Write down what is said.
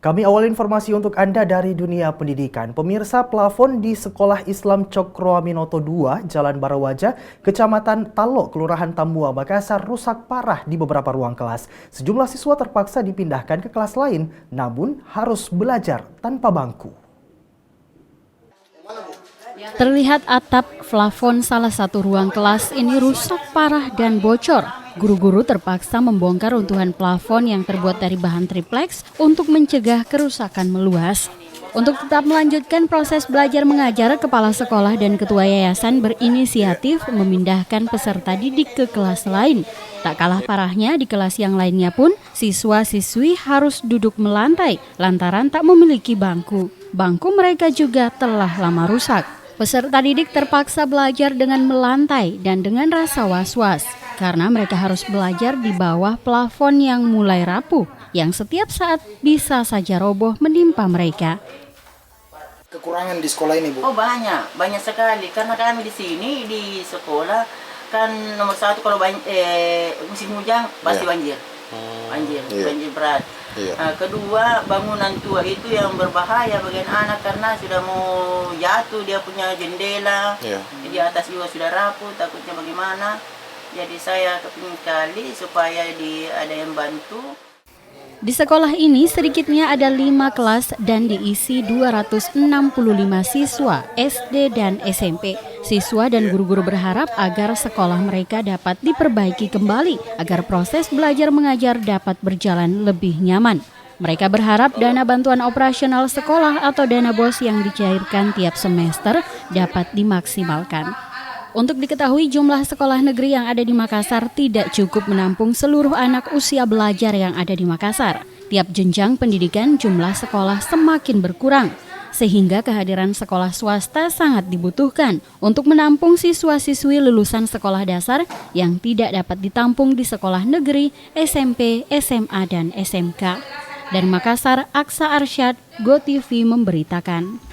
Kami awal informasi untuk Anda dari dunia pendidikan. Pemirsa, plafon di Sekolah Islam Cokroaminoto II, Jalan Barawaja, Kecamatan Talo, Kelurahan Tambua, Makassar rusak parah di beberapa ruang kelas. Sejumlah siswa terpaksa dipindahkan ke kelas lain, namun harus belajar tanpa bangku. Terlihat atap plafon salah satu ruang kelas ini rusak parah dan bocor. Guru-guru terpaksa membongkar runtuhan plafon yang terbuat dari bahan triplex untuk mencegah kerusakan meluas. Untuk tetap melanjutkan proses belajar mengajar, kepala sekolah dan ketua yayasan berinisiatif memindahkan peserta didik ke kelas lain. Tak kalah parahnya, di kelas yang lainnya pun siswa-siswi harus duduk melantai lantaran tak memiliki bangku. Bangku mereka juga telah lama rusak. Peserta didik terpaksa belajar dengan melantai dan dengan rasa was-was karena mereka harus belajar di bawah plafon yang mulai rapuh, yang setiap saat bisa saja roboh menimpa mereka. Kekurangan di sekolah ini, Bu? Oh banyak sekali, karena kami di sini di sekolah kan nomor satu kalau musim hujan pasti banjir, banjir berat. Nah, kedua, bangunan tua itu yang berbahaya bagi anak karena sudah mau jatuh, dia punya jendela, di atas juga sudah rapuh, takutnya bagaimana. Jadi saya kepingin kali supaya ada yang bantu. Di sekolah ini sedikitnya ada 5 kelas dan diisi 265 siswa SD dan SMP. Siswa dan guru-guru berharap agar sekolah mereka dapat diperbaiki kembali agar proses belajar mengajar dapat berjalan lebih nyaman. Mereka berharap dana bantuan operasional sekolah atau dana BOS yang dicairkan tiap semester dapat dimaksimalkan. Untuk diketahui, jumlah sekolah negeri yang ada di Makassar tidak cukup menampung seluruh anak usia belajar yang ada di Makassar. Tiap jenjang pendidikan jumlah sekolah semakin berkurang, sehingga kehadiran sekolah swasta sangat dibutuhkan untuk menampung siswa-siswi lulusan sekolah dasar yang tidak dapat ditampung di sekolah negeri, SMP, SMA, dan SMK. Dari Makassar, Aksa Arsyad, GoTV memberitakan.